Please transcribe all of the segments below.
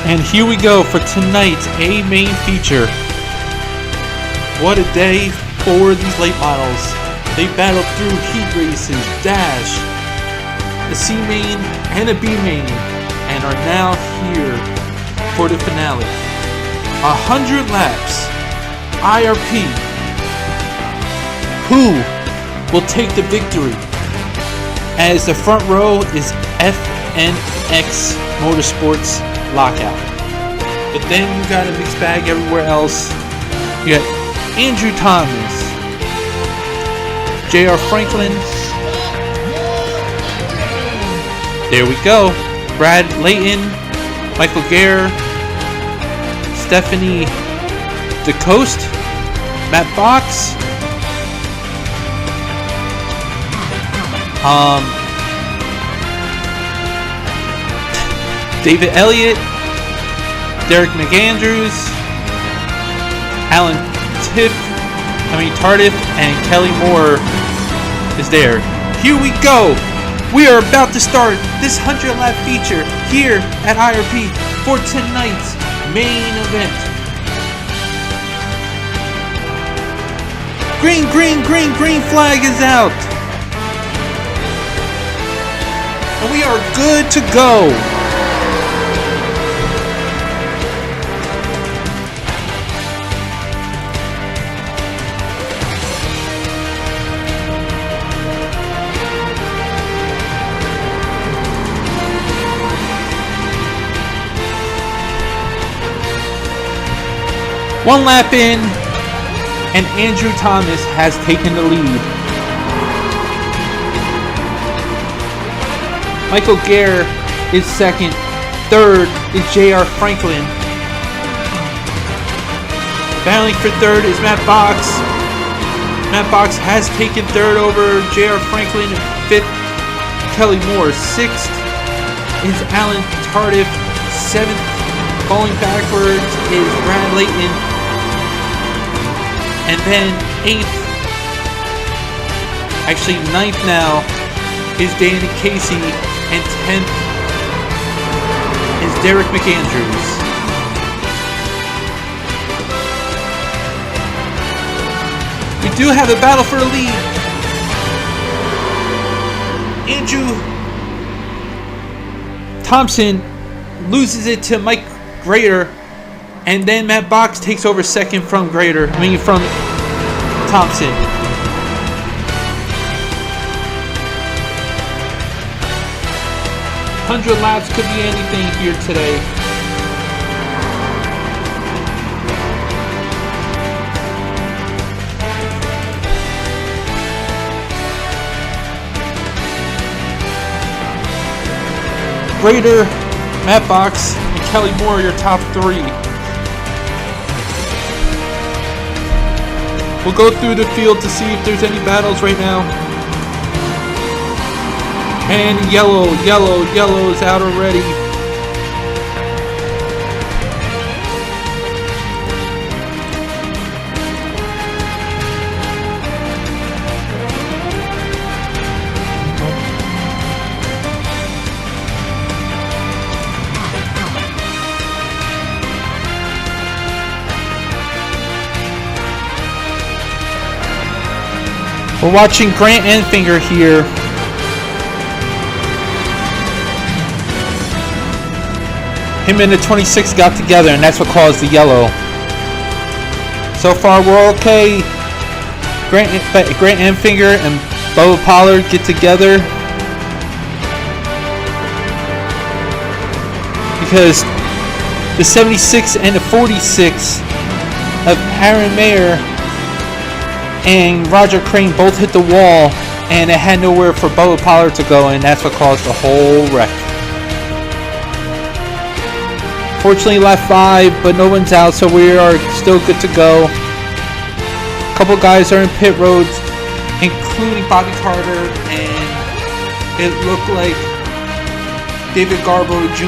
And here we go for tonight's A main feature. What a day for these late models. They battled through heat races, dash, the C main, and a B main, and are now here for the finale. 100 laps, IRP. Who will take the victory? As the front row is FNX Motorsports Lockout. But then you got a mixed bag everywhere else. You got Andrew Thomas, J.R. Franklin. There we go. Brad Layton, Michael Gare, Stephanie DeCoste, Matt Fox, David Elliott, Derek McAndrews, Alan Tardif, and Kelly Moore is there. Here we go. We are about to start this 100-lap feature here at IRP for tonight's main event. Green flag is out. And we are good to go. One lap in, and Andrew Thomas has taken the lead. Michael Gare is second. Third is J.R. Franklin. Battling for third is Matt Box. Matt Box has taken third over J.R. Franklin. Fifth, Kelly Moore. Sixth is Alan Tardif. Seventh, falling backwards, is Brad Layton. And then eighth, actually ninth now, is Danny Casey. And 10th is Derek McAndrews. We do have a battle for the lead. Andrew Thompson loses it to Mike Grader, and then Matt Box takes over second from from Thompson. 100 laps could be anything here today. Grader, Matt Box, and Kelly Moore are your top three. We'll go through the field to see if there's any battles right now. And yellow is out already. We're watching Grant Enfinger here. Him and the 26 got together, and that's what caused the yellow. So far, we're okay. Grant Enfinger and Bubba Pollard get together because the 76 and the 46 of Aaron Mayer and Roger Crane both hit the wall, and it had nowhere for Bubba Pollard to go, and that's what caused the whole wreck. Fortunately, lap 5, but no one's out, so we are still good to go. A couple guys are in pit roads, including Bobby Carter, and it looked like David Garbo Jr.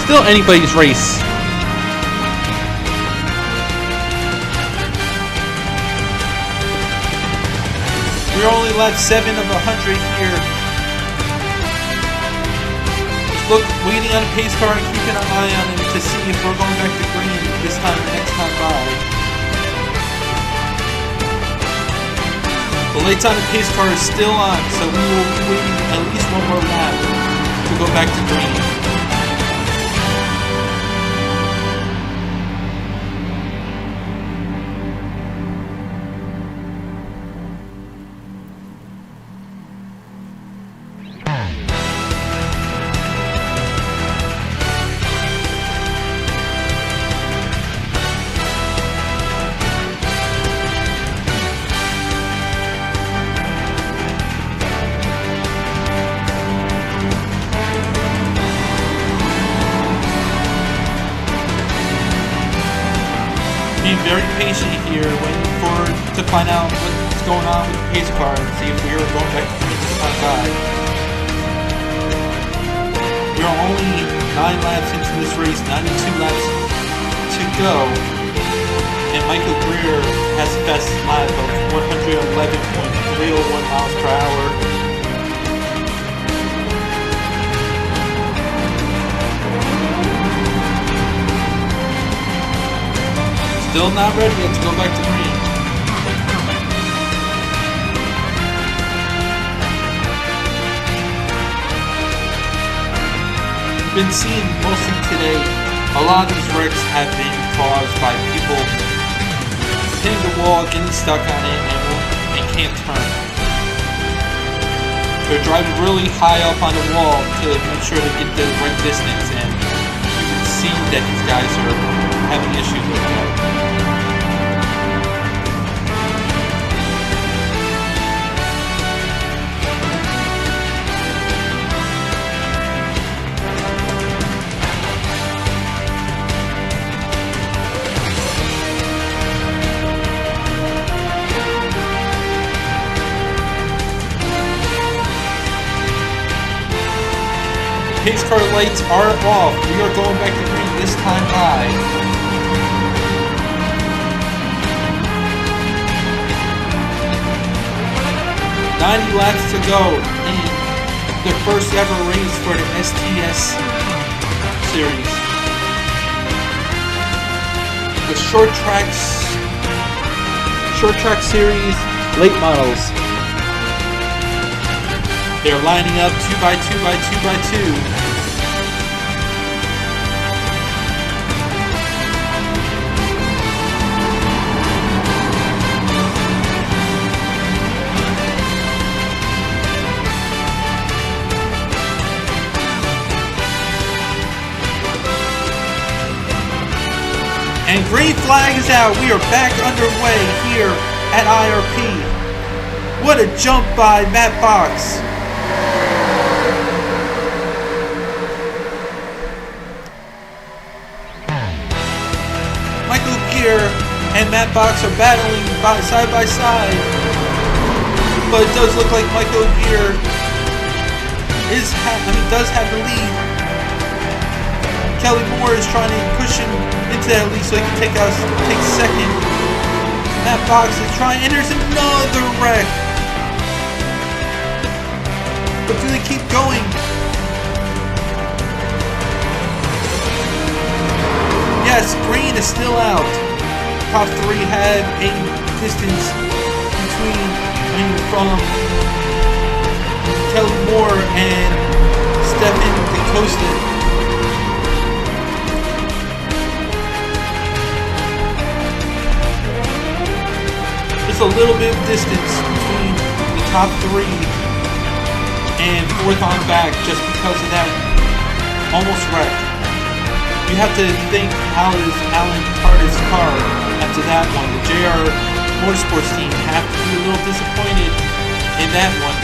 Still anybody's race. only lap 7 of 100 here. Look, waiting on a pace car and keeping an eye on him to see if we're going back to green this time or next time by. The lights on the pace car is still on, so we will be waiting at least one more lap to go back to green. Very patient here, waiting to find out what's going on with the pace car and see if we are going back to this time by. We are only 9 laps into this race, 92 laps to go, and Michael Greer has the fastest lap of 111.301 miles per hour. Still not ready yet to go back to green. Been seeing mostly today, a lot of these wrecks have been caused by people hitting the wall, getting stuck on it, and can't turn. They're driving really high up on the wall to make sure to get the right distance, and you can see that these guys are having issues with that. Pace car lights are off. We are going back to green this time by. $90 laps to go in the first ever race for the STS series. The short track series late models. They're lining up 2 by 2 by 2 by 2. And green flag is out. We are back underway here at IRP. What a jump by Matt Fox. Michael Gear and Matt Box are battling side by side, but it does look like Michael Gear does have the lead. Kelly Moore is trying to push him into that lead so he can take second. Matt Box is trying, and there's another wreck. But do they keep going? Yes, green is still out. Top 3 had a distance from Kelly Moore and Stefan DeCosta. Just a little bit of distance between the top 3 and 4th on back just because of that almost wreck. You have to think, how is Alan Carter's car after that one? The JR Motorsports team have to be a little disappointed in that one.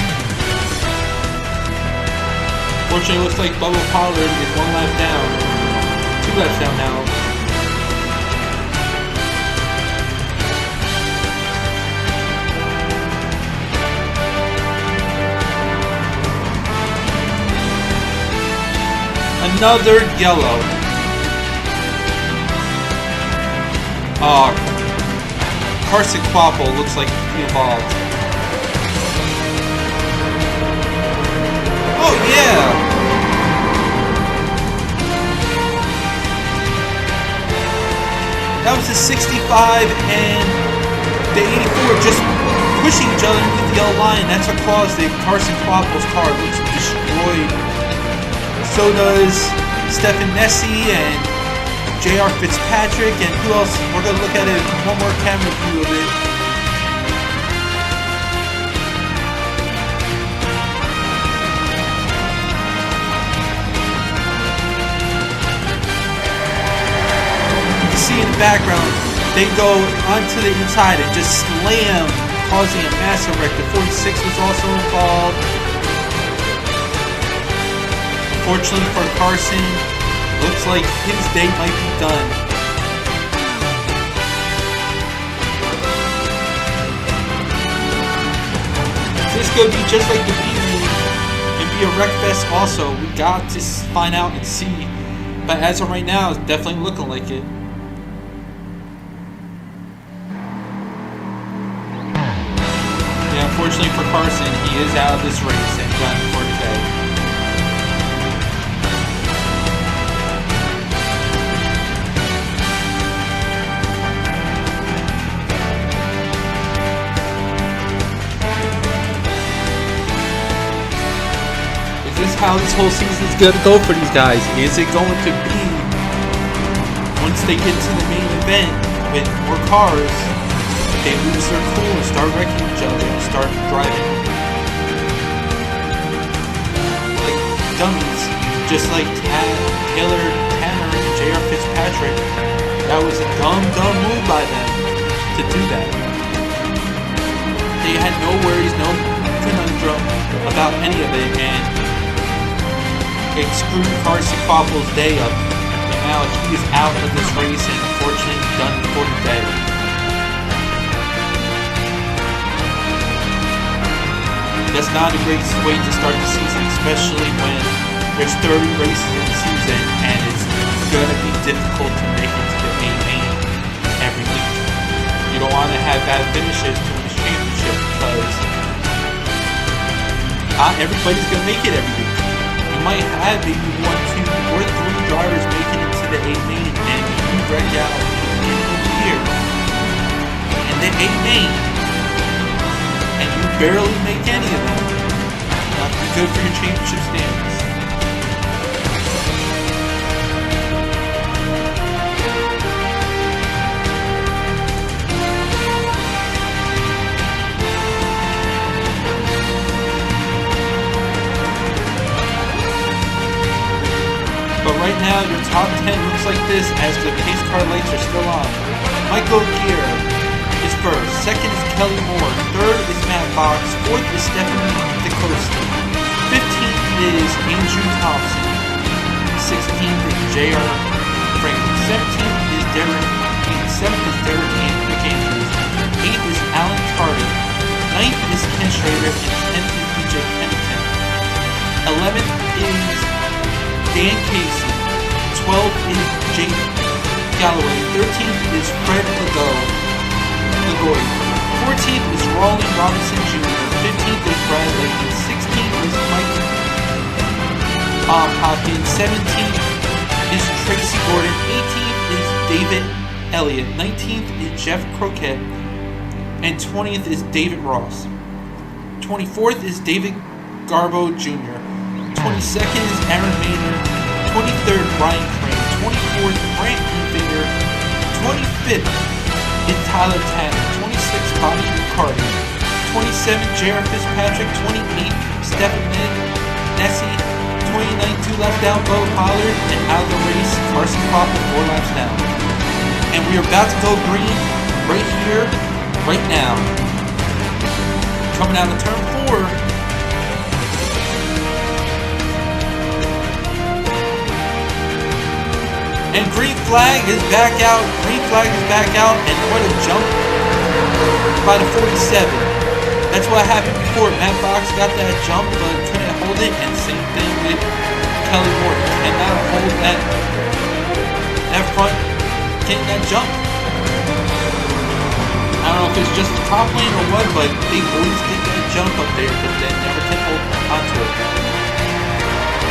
Fortunately, it looks like Bubba Pollard is 1 lap down. 2 laps down now. Another yellow. Carson Quapple looks like he involved. Oh yeah! That was the 65 and the 84 just pushing each other into the yellow line. That's what caused the Carson Quapple's car looks destroyed. So does Stefan Nessie and JR Fitzpatrick, and who else? We're going to look at it, one more camera view of it. You can see in the background, they go onto the inside and just slam, causing a massive wreck. The 46 was also involved. Unfortunately for Carson, looks like his day might be done. This could be just like the Beasley and be a wreck fest also. We got to find out and see. But as of right now, it's definitely looking like it. Yeah, unfortunately for Carson, he is out of this race and done for today. Is this how this whole season is going to go for these guys? Is it going to be, once they get to the main event with more cars, they lose their cool and start wrecking each other and start driving like dummies, just like Taylor Tanner and JR Fitzpatrick? That was a dumb move by them to do that. They had no worries, no conundrum about any of it, and it screwed Carson Quapple's day up, and now he is out of this race and unfortunately done for the day. That's not a great way to start the season, especially when there's 30 races in the season and it's going to be difficult to make it to the main every week. You don't want to have bad finishes to win this championship because not everybody's going to make it every week. You might have maybe 1, 2, or 3 drivers making it to the A main, and you wreck out here in the A main, and you barely make any of them. Not be good for your championship standings. But right now, your top 10 looks like this as the pace car lights are still on. Michael Giera is first. Second is Kelly Moore. Third is Matt Box. Fourth is Stephanie DeCosta. 15th is Andrew Thompson. 16th is J.R. Franklin. 17th is Derek. 7th is Derek McAndrews. 8th is Alan Carter. 9th is Ken Schrader. And 10th is BJ Pennington. 11th is Dan Casey. 12th is Jake Galloway. 13th is Fred Lagoy. 14th is Rawley Robinson Jr. 15th is Brad Layton. 16th is Mike Hopkins. 17th is Tracy Gordon. 18th is David Elliott. 19th is Jeff Croquette. And 20th is David Ross. 24th is David Garbo Jr. 22nd is Aaron Maynard. 23rd, Brian Crane. 24th, Brant Finger. 25th is Tyler Tanner. 26th, Bobby McCarty. 27th, J.R. Fitzpatrick. 28th, Stephen Nessie. 29th, 2 laps down, Bo Pollard. And out of the race, Carson Quapple, 4 laps down. And we are about to go green right here, right now. Coming out of turn 4. And green flag is back out. Green flag is back out. And what a jump by the 47. That's what happened before. Matt Box got that jump but couldn't hold it. And same thing with Kelly Moore. Cannot hold that front, getting that jump. I don't know if it's just the top lane or what, but they always get that jump up there, but they never can hold onto it.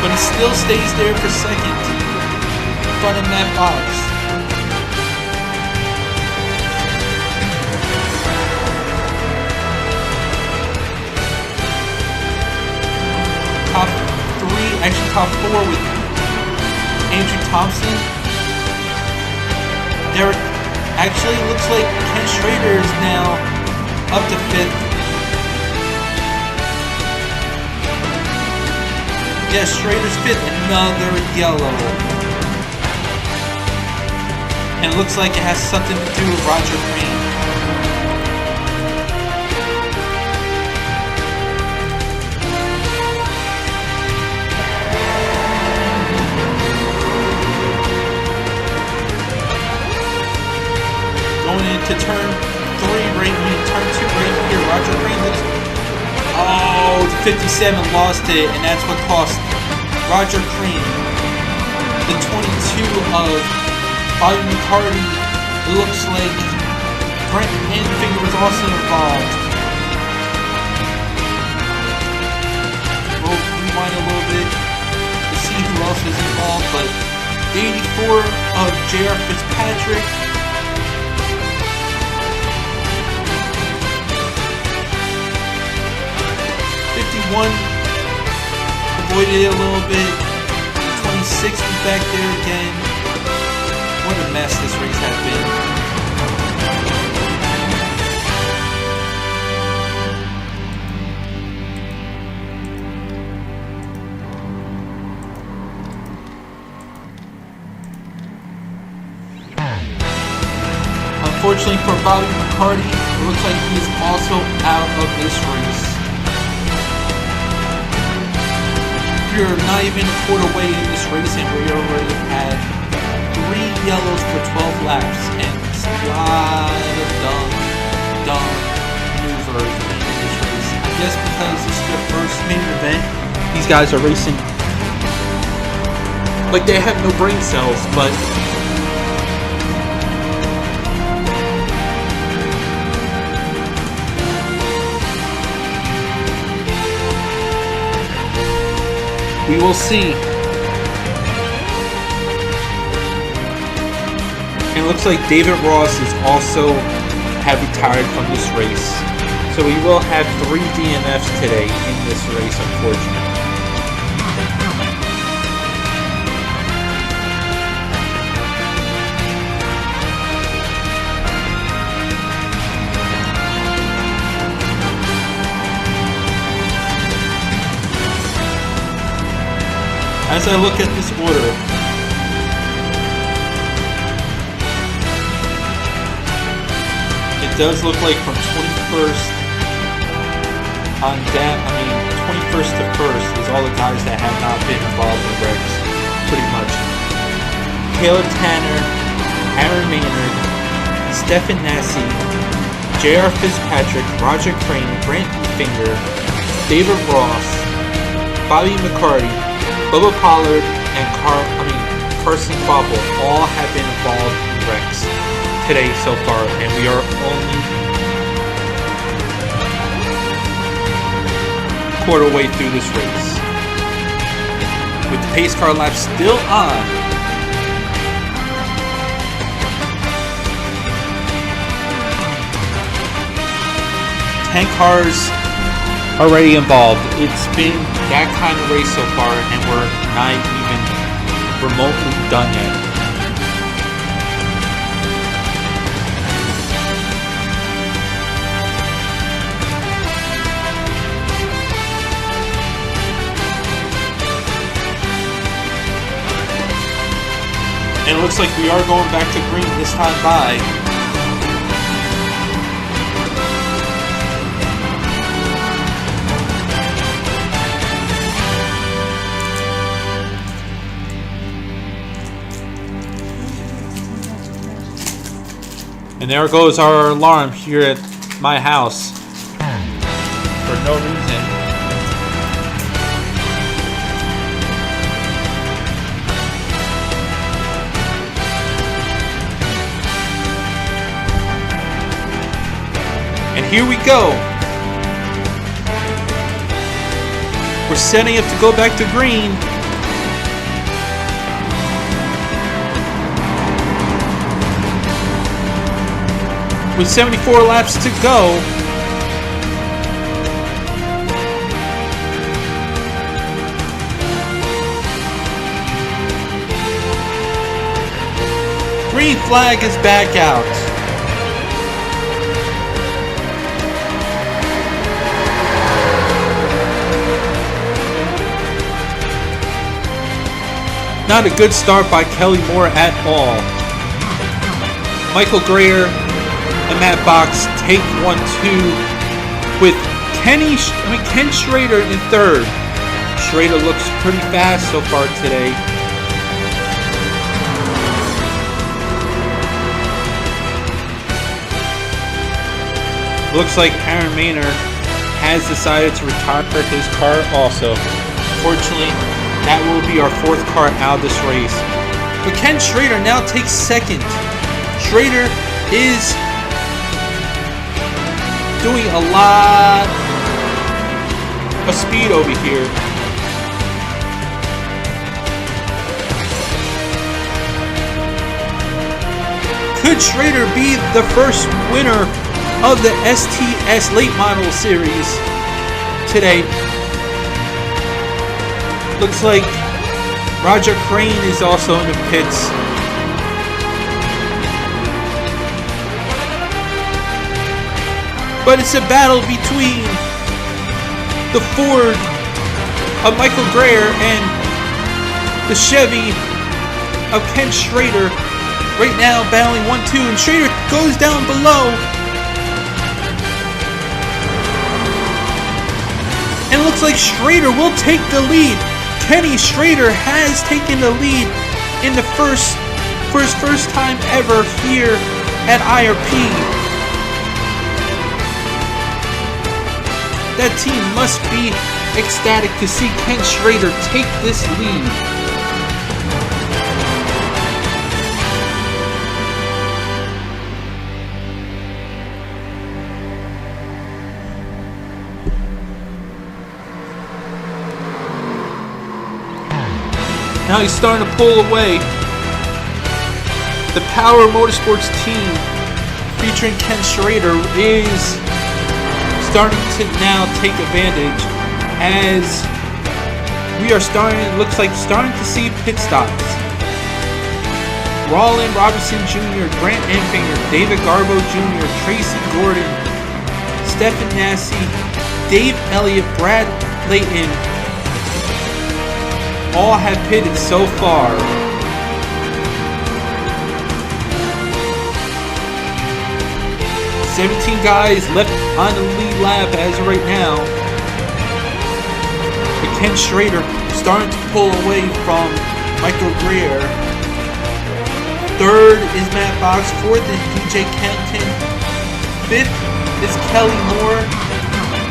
but he still stays there for second in front of that box. Top 3, actually top 4 with Andrew Thompson. There actually looks like Ken Schrader is now up to 5th. Yes, Schrader's 5th, another yellow. And it looks like it has something to do with Roger Green. Going into turn 3 right here, turn 2 right here, Roger Green looks. Oh, 57 lost it, and that's what cost Roger Green the 22 of Bobby McCarty. It looks like Brent Handfinger was also involved. We'll rewind a little bit to see who else was involved, but 84 of J.R. Fitzpatrick. 51 avoided it a little bit. 26 was back there again. What a mess this race has been. Unfortunately for Bobby McCarty, it looks like he is also out of this race. We're not even a quarter way in this race, and we already had 3 yellows for 12 laps, and it's a lot of dumb maneuvers in this race. I guess because it's their first main event, these guys are racing like they have no brain cells, but we will see. And it looks like David Ross is also have retired from this race. So we will have 3 DNFs today in this race, unfortunately. As I look at this order, it does look like from 21st on down, 21st to 1st is all the guys that have not been involved in wrecks, pretty much. Caleb Tanner, Aaron Maynard, Stephen Nassie, J.R. Fitzpatrick, Roger Crane, Brent Finger, David Ross, Bobby McCarty, Bubba Pollard, and Carson Kvapil all have been involved in wrecks today so far, and we are only quarter way through this race. With the pace car lap still on, Tank cars already involved. It's been that kind of race so far, and we're not even remotely done yet. And it looks like we are going back to green this time by. And there goes our alarm here at my house for no reason. And here we go. We're setting up to go back to green. with 74 laps to go. Green flag is back out. Not a good start by Kelly Moore at all. Michael Greer and Matt Box take 1-2 with Ken Schrader in third. Schrader looks pretty fast so far today. Looks like Aaron Maynard has decided to retire his car also. Fortunately, that will be our fourth car out of this race. But Ken Schrader now takes second. Schrader is doing a lot of speed over here. Could Schrader be the first winner of the STS Late Model Series today? Looks like Roger Crane is also in the pits. But it's a battle between the Ford of Michael Greer and the Chevy of Ken Schrader. Right now battling 1-2, and Schrader goes down below. And it looks like Schrader will take the lead. Kenny Schrader has taken the lead in the for his first time ever here at IRP. That team must be ecstatic to see Ken Schrader take this lead. Now he's starting to pull away. The Power Motorsports team featuring Ken Schrader is starting to now take advantage as we are starting to see pit stops. Roland Robinson Jr., Grant Enfinger, David Garbo Jr., Tracy Gordon, Stephen Nassie, Dave Elliott, Brad Layton, all have pitted so far. "17 guys left on the lead lap as of right now. But Ken Schrader starting to pull away from Michael Greer. Third is Matt Box. Fourth is DJ Kennington. Fifth is Kelly Moore.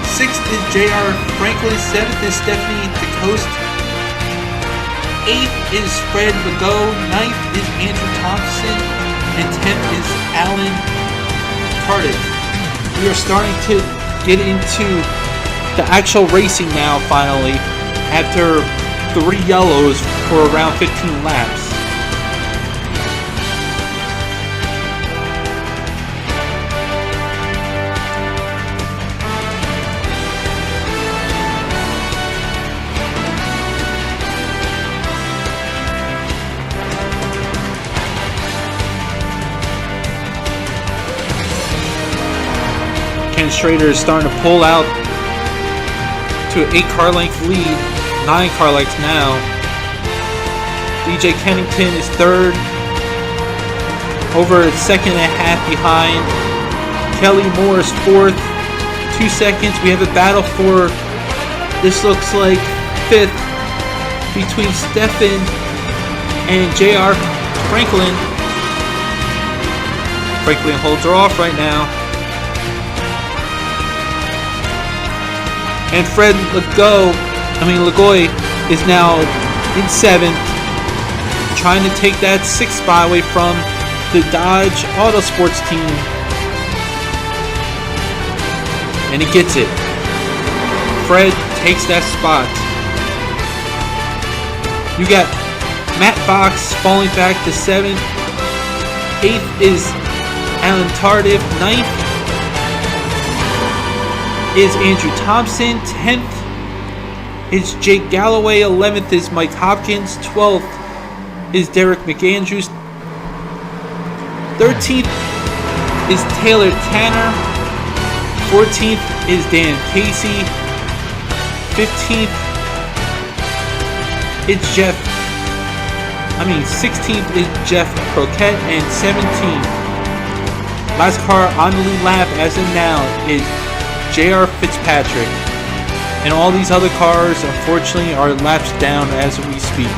Sixth is JR Franklin. Seventh is Stephanie DeCoste. Eighth is Fred Legault. Ninth is Andrew Thompson. And 10th is Alan Cardiff. We are starting to get into the actual racing now finally after 3 yellows for around 15 laps. Ken Schrader is starting to pull out to an 8-car length lead, 9 car lengths now. DJ Kennington is third, over a second and a half behind. Kelly Moore is fourth, 2 seconds. We have a battle for, this looks like, fifth between Stephen and JR Franklin. Franklin holds her off right now. And Fred Legault is now in 7th, trying to take that 6th spot away from the Dodge Autosports team. And he gets it. Fred takes that spot. You got Matt Fox falling back to 7th. 8th is Alan Tardif. 9th is Andrew Thompson. 10th is Jake Galloway. 11th is Mike Hopkins. 12th is Derek McAndrews. 13th is Taylor Tanner. 14th is Dan Casey. 15th is 16th is Jeff Croquette, and 17th, last car on the lead lap as of now, is J.R. Fitzpatrick. And all these other cars, unfortunately, are laps down as we speak.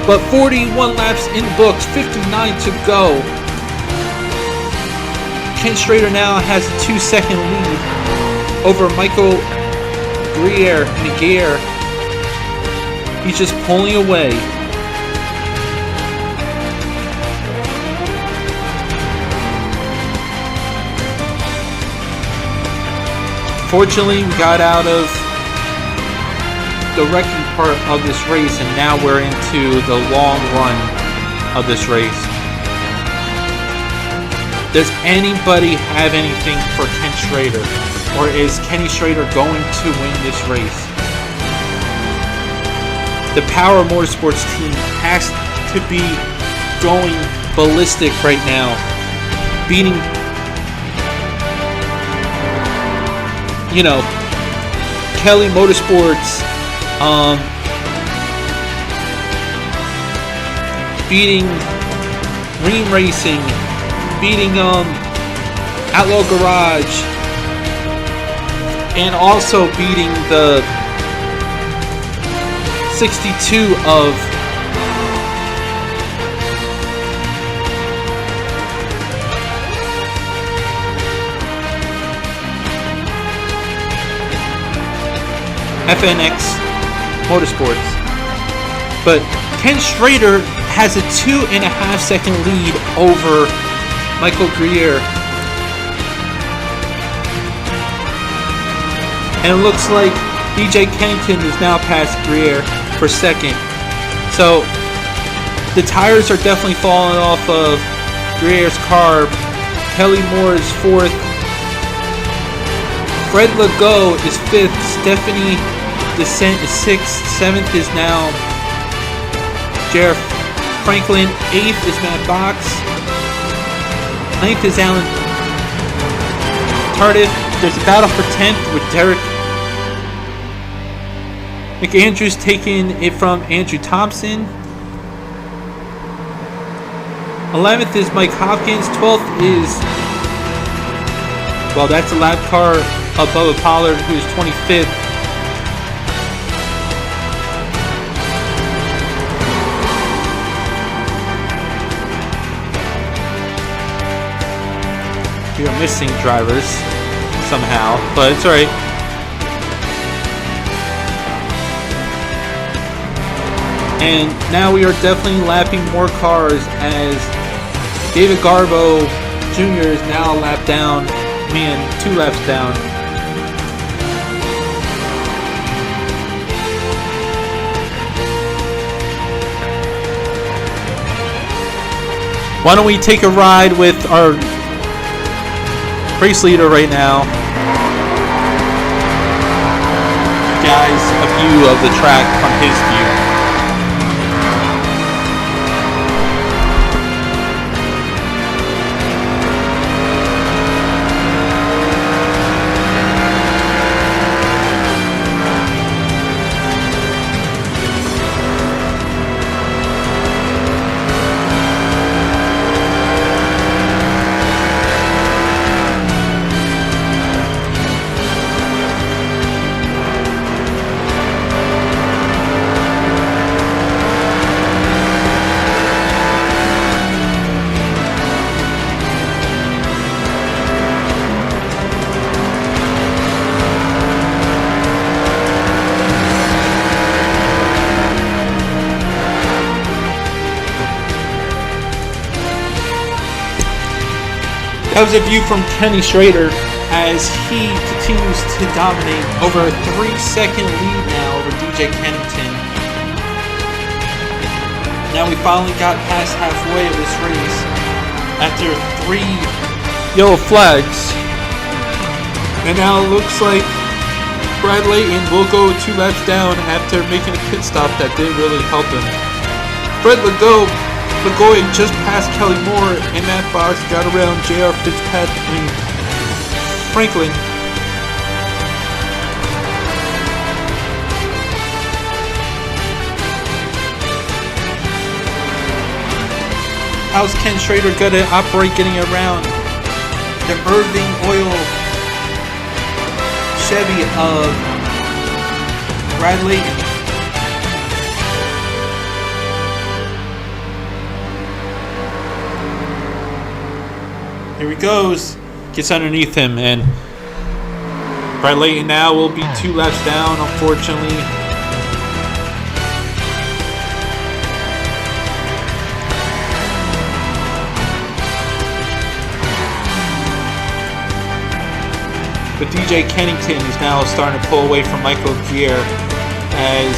But 41 laps in the books, 59 to go. Ken Schrader now has a 2-second lead over Michael Greer. He's just pulling away. Fortunately, we got out of the wrecking part of this race, and now we're into the long run of this race. Does anybody have anything for Ken Schrader? Or is Kenny Schrader going to win this race? The Power Motorsports team has to be going ballistic right now. Beating, Kelly Motorsports, beating Ream Racing, beating Outlaw Garage, and also beating the 62 of FNX Motorsports. But Ken Schrader has a 2.5 second lead over Michael Greer. And it looks like DJ Kennington is now past Greer for second. So the tires are definitely falling off of Greer's car. Kelly Moore is fourth. Fred Legault is fifth. Stephanie Descent is sixth. Seventh is now Jared Franklin. Eighth is Matt Box. Ninth is Alan Tardif. There's a battle for 10th with Derek McAndrews taking it from Andrew Thompson. 11th is Mike Hopkins. 12th is, that's a lap car above Pollard, who is 25th. We are missing drivers somehow, but it's alright. And now we are definitely lapping more cars as David Garbo Jr. is now a lap down. 2 laps down. Why don't we take a ride with our race leader right now? Guys, a view of the track from his view. That was a view from Kenny Schrader as he continues to dominate over a 3-second lead now over DJ Kennington. Now we finally got past halfway of this race after 3 yellow flags. And now it looks like Brad Layton will go 2 laps down after making a pit stop that didn't really help him. Fred Lagoy just passed Kelly Moore, and Matt Box got around J.R. Franklin. How's Ken Schrader gonna operate getting around the Irving Oil Chevy of Brad Layton? Here he goes. Gets underneath him, and Brad Layton now will be 2 laps down, unfortunately. But DJ Kennington is now starting to pull away from Michael Gier as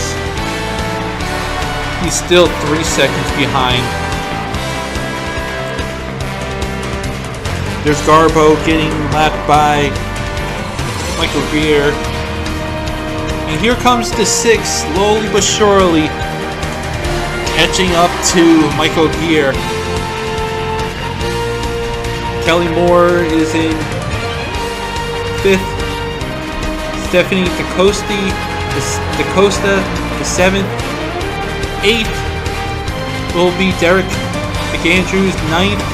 he's still 3 seconds behind. There's Garbo getting lapped by Michael Gier. And here comes the 6, slowly but surely catching up to Michael Gier. Kelly Moore is in 5th. Stephanie DaCosta is 7th. 8th will be Derek McAndrews. 9th,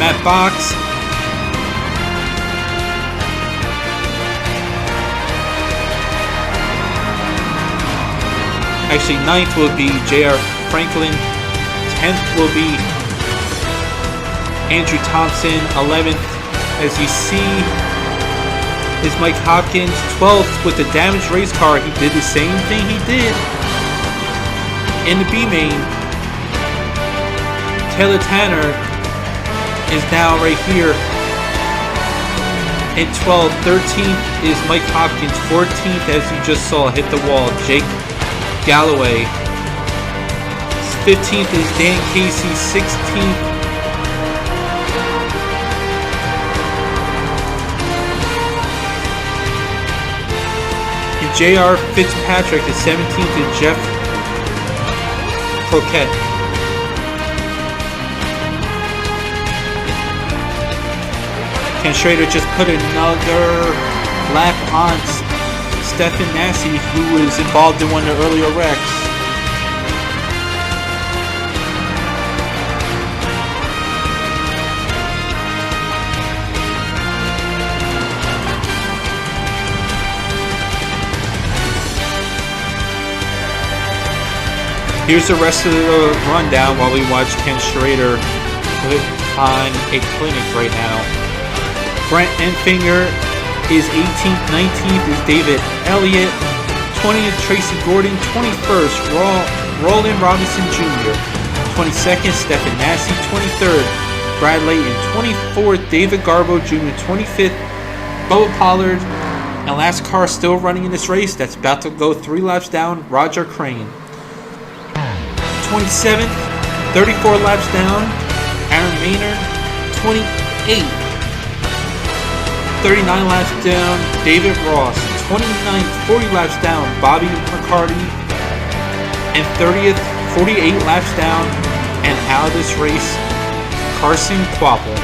Matt Box. Actually, 9th will be J.R. Franklin. 10th will be Andrew Thompson. 11th, as you see, is Mike Hopkins. 12th with the damaged race car. He did the same thing he did in the B main. Taylor Tanner is now right here in 12th. 13th is Mike Hopkins. 14th, as you just saw, hit the wall, Jake Galloway. 15th is Dan Casey. 16th, and J.R. Fitzpatrick. The 17th is Jeff Croquette. Ken Schrader just put another lap on Stefan Nassi, who was involved in one of the earlier wrecks. Here's the rest of the rundown while we watch Ken Schrader put on a clinic right now. Brent Enfinger is 18th. 19th is David Elliott. 20th, Tracy Gordon. 21st, Roland Robinson Jr. 22nd, Stefan Nassi. 23rd, Brad Layton. 24th, David Garbo Jr. 25th, Bubba Pollard. And last car still running in this race that's about to go 3 laps down, Roger Crane. 27th, 34 laps down, Aaron Maynard. 28th, 39 laps down, David Ross. 29th, 40 laps down, Bobby McCarty. And 30th, 48 laps down, and out of this race, Carson Kvapil.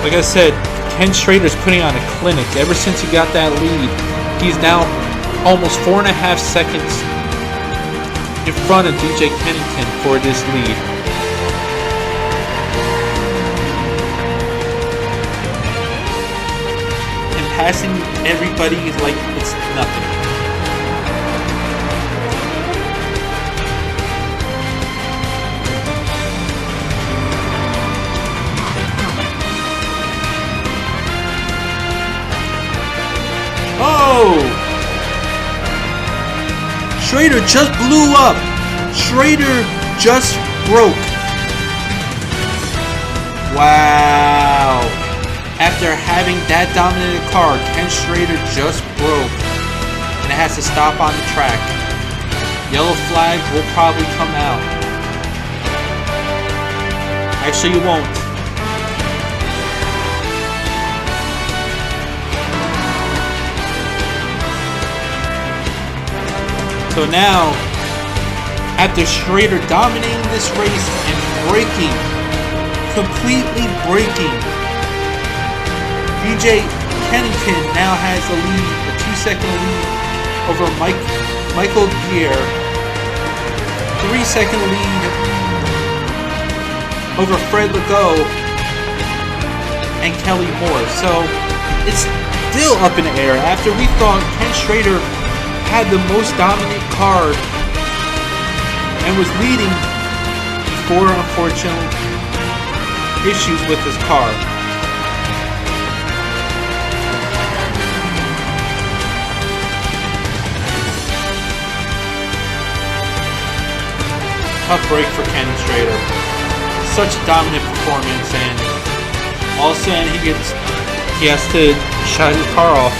Like I said, Ken Schrader's putting on a clinic. Ever since he got that lead, he's now almost 4.5 seconds in front of DJ Kennington for this lead. Passing everybody like it's nothing. Oh! Schrader just blew up. Schrader just broke. Wow. After having that dominant car, Ken Schrader just broke and it has to stop on the track. Yellow flag will probably come out. Actually, it won't. So now, after Schrader dominating this race and braking, completely braking, DJ Kennington now has a lead, a 2-second lead over Michael Gear, 3-second lead over Fred Legault and Kelly Moore. So it's still up in the air after we thought Ken Schrader had the most dominant car and was leading before unfortunate issues with his car. Tough break for Ken Schrader. Such a dominant performance, and all of a sudden he has to shut his car off.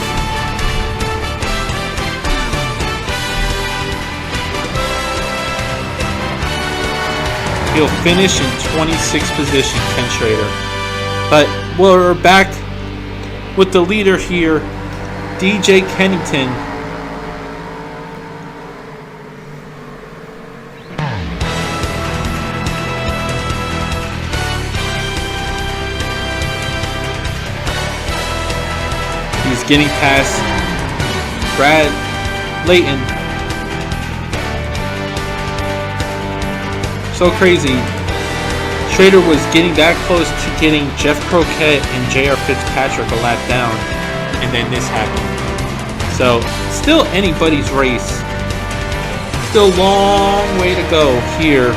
He'll finish in 26th position, Ken Schrader. But we're back with the leader here, DJ Kennington. He's getting past Brad Layton. So crazy. Schrader was getting that close to getting Jeff Croquette and J.R. Fitzpatrick a lap down, and then this happened. So, still anybody's race. Still a long way to go here.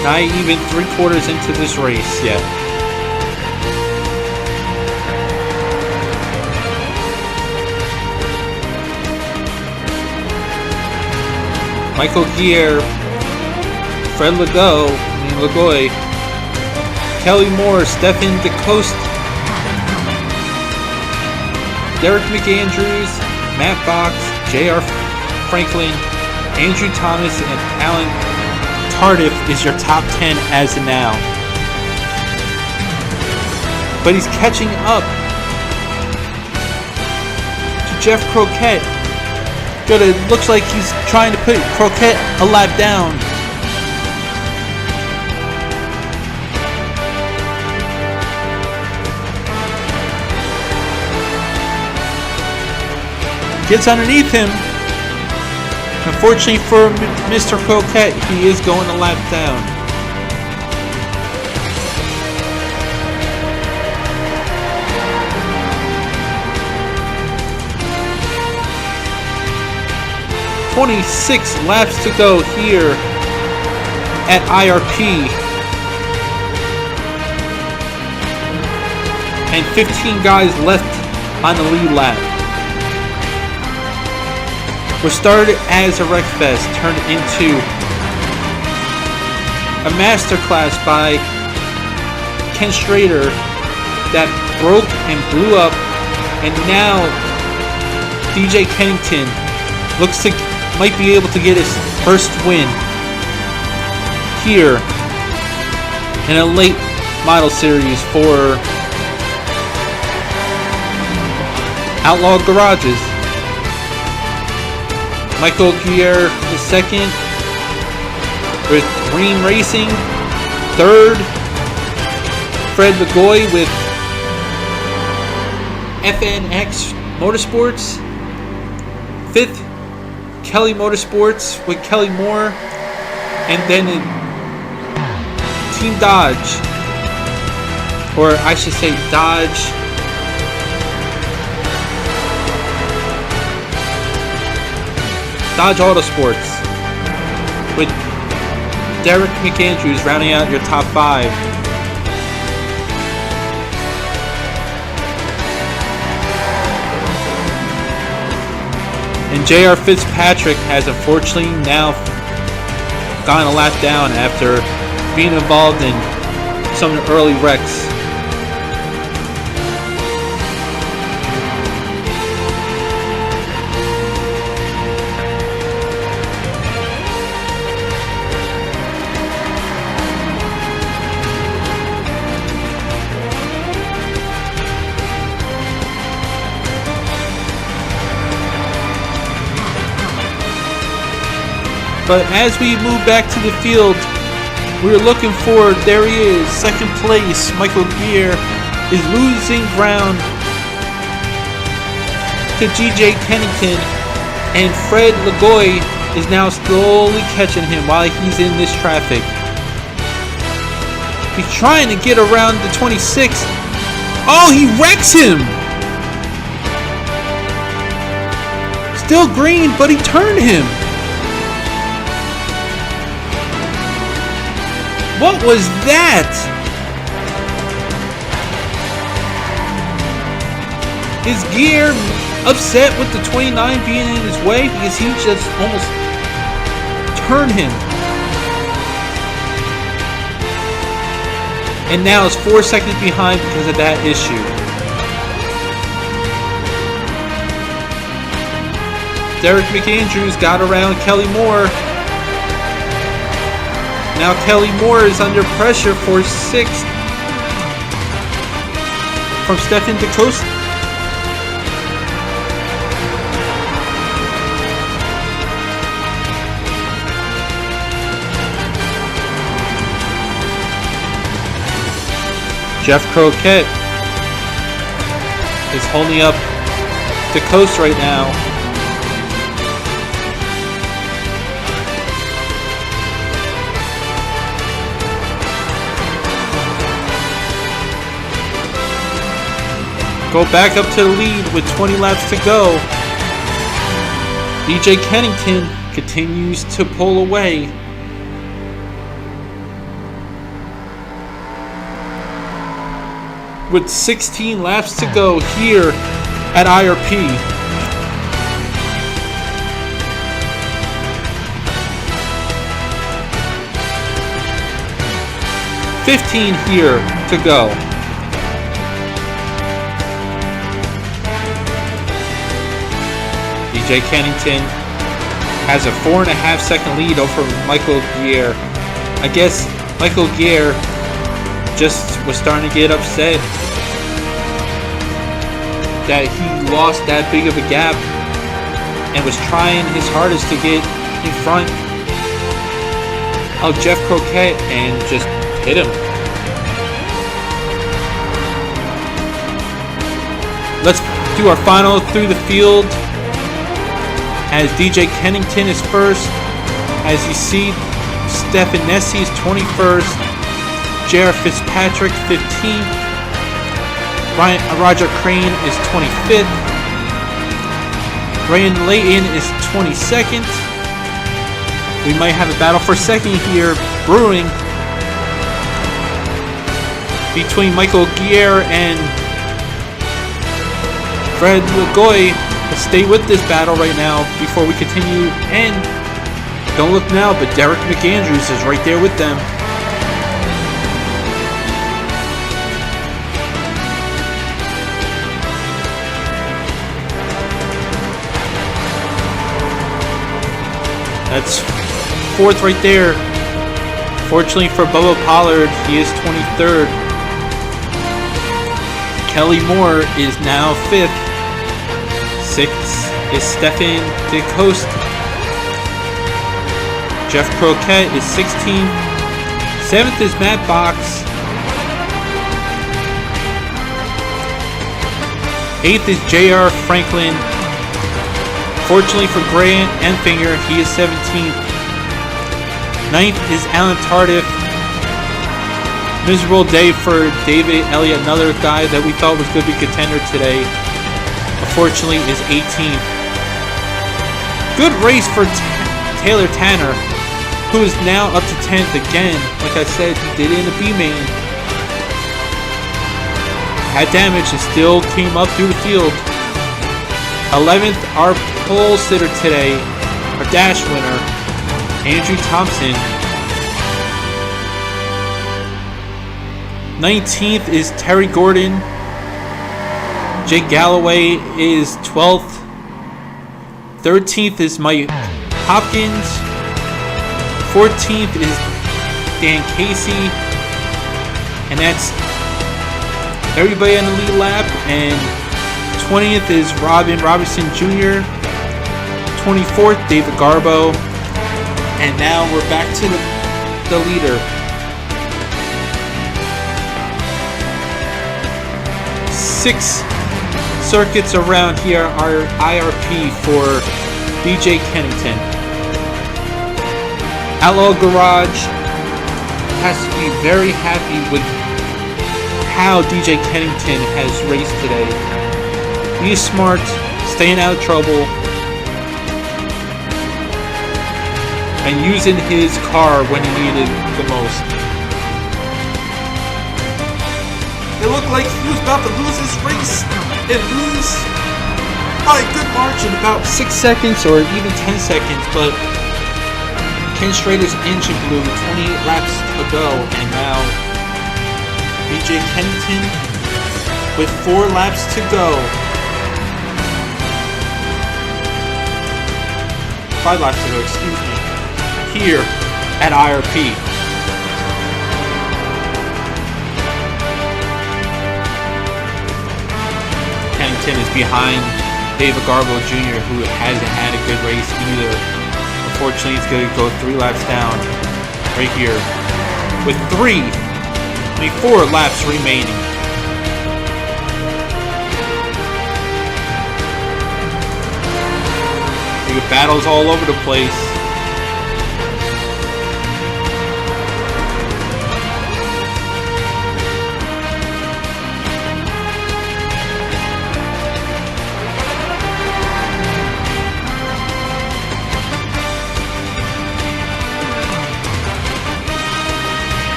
Not even 3/4 into this race yet. Michael Gear, Fred Legault, Kelly Moore, Stefan DeCoste, Derek McAndrews, Matt Box, J.R. Franklin, Andrew Thomas, and Alan Tardif is your top 10 as of now. But he's catching up to Jeff Croquette. But it looks like he's trying to put Croquette a lap down. Gets underneath him. Unfortunately for Mr. Croquette, he is going a lap down. "26 laps to go here at IRP, and 15 guys left on the lead lap. What started as a wreck fest turned into a masterclass by Ken Schrader that broke and blew up, and now DJ Kennington might be able to get his first win here in a late model series for Outlaw Garages. Michael Gear is second with Green Racing. Third, Fred Legault with FNX Motorsports. Fifth, Kelly Motorsports with Kelly Moore. And then in Team Dodge, or I should say Dodge Autosports with Derek McAndrews rounding out your top 5. And J.R. Fitzpatrick has unfortunately now gone a lap down after being involved in some early wrecks. But as we move back to the field, we're looking for, there he is, second place. Michael Gear is losing ground to GJ Kennington, and Fred Lagoy is now slowly catching him while he's in this traffic. He's trying to get around the 26. Oh, he wrecks him! Still green, but he turned him. What was that? Is Gear upset with the 29 being in his way because he just almost turned him? And now it's 4 seconds behind because of that issue. Derek McAndrews got around Kelly Moore. Now Kelly Moore is under pressure for 6th from Stefan DeCosta. Jeff Croquette is holding up DeCosta right now. Go back up to the lead with 20 laps to go. DJ Kennington continues to pull away. With 16 laps to go here at IRP. $15 here to go. DJ Kennington has a 4.5 second lead over Michael Gear. I guess Michael Gear just was starting to get upset that he lost that big of a gap and was trying his hardest to get in front of Jeff Croquette and just hit him. Let's do our final through the field as DJ Kennington is first. As you see, Stefan Nessie is 21st, Jared Fitzpatrick 15th, Roger Crane is 25th, Ryan Layton is 22nd. We might have a battle for second here brewing between Michael Gear and Fred Lagoy. Let's stay with this battle right now before we continue. And don't look now, but Derek McAndrews is right there with them. That's 4th right there. Fortunately for Bubba Pollard, he is 23rd. Kelly Moore is now 5th. 6th is Stefan DeCosta. Jeff Croquette is 16th. 7th is Matt Box. 8th is J.R. Franklin. Fortunately for Grant Enfinger, he is 17th. 9th is Alan Tardif. Miserable day for David Elliott, another guy that we thought was going to be contender today. Unfortunately, is 18th. Good race for Taylor Tanner, who is now up to 10th again. Like I said, he did it in the B main. Had damage and still came up through the field. 11th, our pole sitter today, our dash winner, Andrew Thompson. 19th is Terry Gordon. Jake Galloway is 12th. 13th is Mike Hopkins. 14th is Dan Casey. And that's everybody on the lead lap. And 20th is Robin Robinson Jr. 24th, David Garbo. And now we're back to the leader. 6 circuits around here are IRP for DJ Kennington. Outlaw Garage has to be very happy with how DJ Kennington has raced today. He's smart, staying out of trouble, and using his car when he needed the most. It looked like he was about to lose this race and lose by a good margin, about 6 seconds or even 10 seconds, but Ken Schrader's engine blew 28 laps ago, and now DJ Kennington with 4 laps to go. 5 laps to go, excuse me. Here at IRP. Kennington is behind David Garbo Jr., who hasn't had a good race either. Unfortunately, he's going to go 3 laps down right here with 4 laps remaining. We get battles all over the place.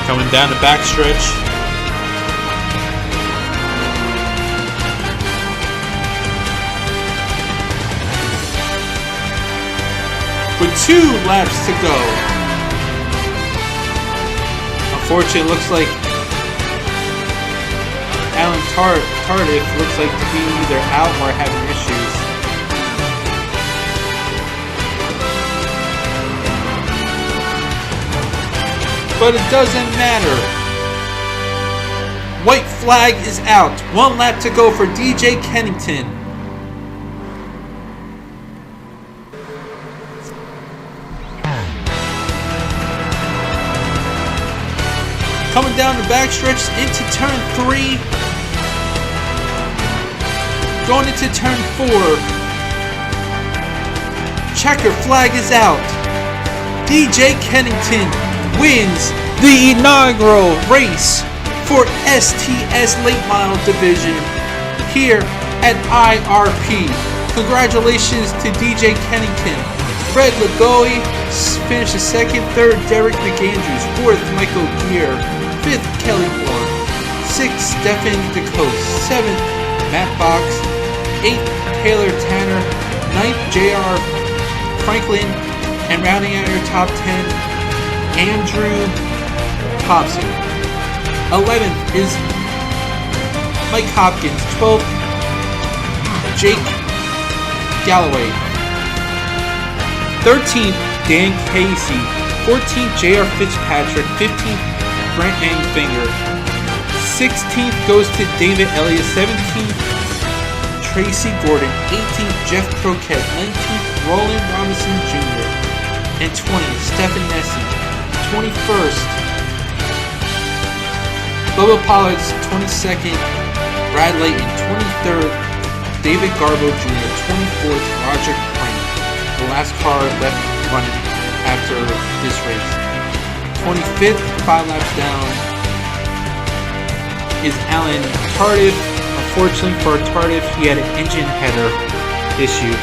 Coming down the backstretch. With 2 laps to go. Unfortunately, it looks like Alan Tardif looks like to be either out or having issues. But it doesn't matter. White flag is out. 1 lap to go for DJ Kennington. Coming down the backstretch into turn 3. Going into turn 4. Checker flag is out. DJ Kennington wins the inaugural race for STS Late Model Division here at IRP. Congratulations to DJ Kennington. Fred Lagoy finished 2nd, 3rd Derek McAndrews, 4th Michael Gear, 5th Kelly Moore, 6th Stephen DeCoste, 7th Matt Box, 8th Taylor Tanner, 9th JR Franklin, and rounding out your top 10, Andrew Thompson. 11th is Mike Hopkins. 12th, Jake Galloway. 13th, Dan Casey. 14th, J.R. Fitzpatrick. 15th, Brent Angfinger. 16th goes to David Elliott. 17th, Tracy Gordon. 18th, Jeff Croquette. 19th, Roland Robinson Jr. And 20th, Stephen Nessie. 21st, Bubba Pollard's 22nd, Brad Layton. 23rd, David Garbo Jr. 24th, Roger Crank, the last car left running after this race. 25th, 5 laps down, is Alan Tardif. Unfortunately for Tardif, he had an engine header issue.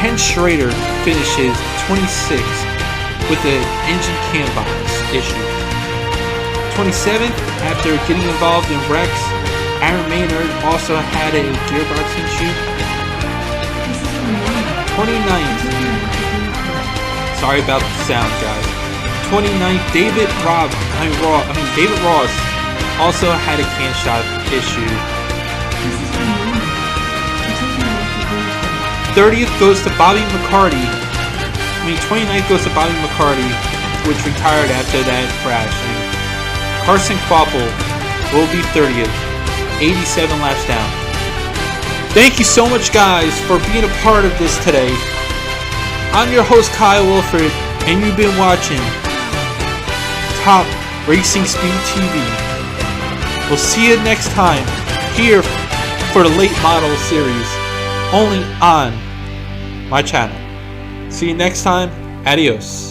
Ken Schrader finishes 26th. With an engine cam box issue. 27th, after getting involved in wrecks, Aaron Maynard also had a gearbox issue. 29th, sorry about the sound, guys. 29th, David Ross also had a camshaft issue. 30th goes to Bobby McCarty. 29th goes to Bobby McCarty, which retired after that crash. And Carson Kvapil will be 30th, 87 laps down. Thank you so much, guys, for being a part of this today. I'm your host, Kyle Wilford, and you've been watching Top Racing Speed TV. We'll see you next time here for the late model series, only on my channel. See you next time. Adios.